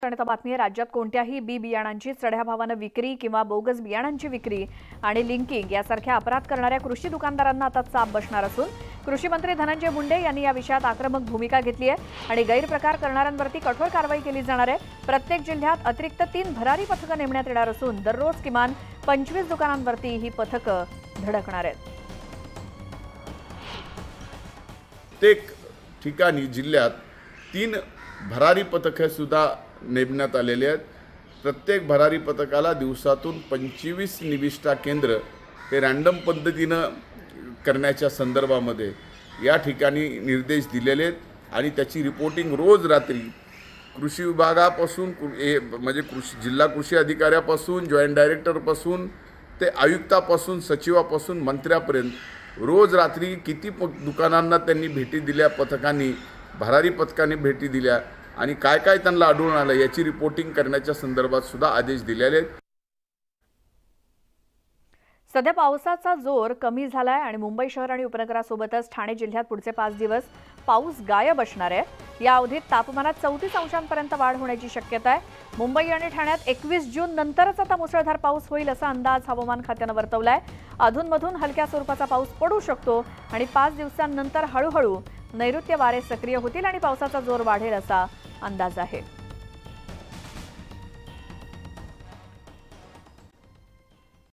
आता बातमी आहे, राज्यात कोणत्याही बी बियाणांची चढ्या भावाने विक्री किंवा बोगस बियाणांची विक्री आणि लिंकिंग यासारख्या अपराध करणाऱ्या कृषी दुकानदारांना आता चाप बसणार असून कृषी मंत्री धनंजय मुंडे यांनी या विषयात आक्रमक भूमिका घेतली आहे आणि गैरप्रकार करणाऱ्यांवरती कठोर कारवाई केली जाणार आहे। प्रत्येक जिल्ह्यात अतिरिक्त 3 भरारी पथकं नेमण्यात येणार असून दररोज किमान 25 दुकानांवरती ही पथकं धडकणार आहेत। प्रत्येक ठिकाणी जिल्ह्यात 3 भरारी पथके सुद्धा नेमण्यात आलेले आहेत। प्रत्येक भरारी पथकाला दिवसातून 25 निविष्ठा केंद्र हे रँडम पद्धतीनं करण्याच्या संदर्भामध्ये या ठिकाणी निर्देश दिलेले आहेत आणि त्याची रिपोर्टिंग रोज रात्री कृषी विभागापासून म्हणजे जिल्हा कृषी अधिकाऱ्यापासून जॉईंट डायरेक्टरपासून ते आयुक्तापासून सचिवापासून मंत्र्यापर्यंत रोज रात्री किती दुकानांना त्यांनी भेटी दिल्या, पथकांनी भरारी पथकाने भेटी दिल्या आणि काय काय त्यांना आढळून आलं याची रिपोर्टिंग करण्याच्या संदर्भात सुद्धा आदेश दिलेले आहेत। सध्या पावसाचा जोर कमी झालाय आणि मुंबई शहर आणि उपनगरासोबतच ठाणे जिल्ह्यात पुढचे 5 दिवस पाऊस गायब असणार आहे। या अवधीत तापमानात 34 अंशांपर्यंत वाढ होण्याची शक्यता आहे। मुंबई आणि ठाण्यात 21 जून नंतरच आता मुसळधार पाऊस होईल असा अंदाज हवामान खात्याने वर्तवलाय। अधूनमधून हलक्या स्वरूपाचा पाऊस पडू शकतो आणि 5 दिवसांनंतर हळूहळू नैऋत्य वारे सक्रिय होतील आणि पावसाचा जोर वाढेल असा अंदाज आहे।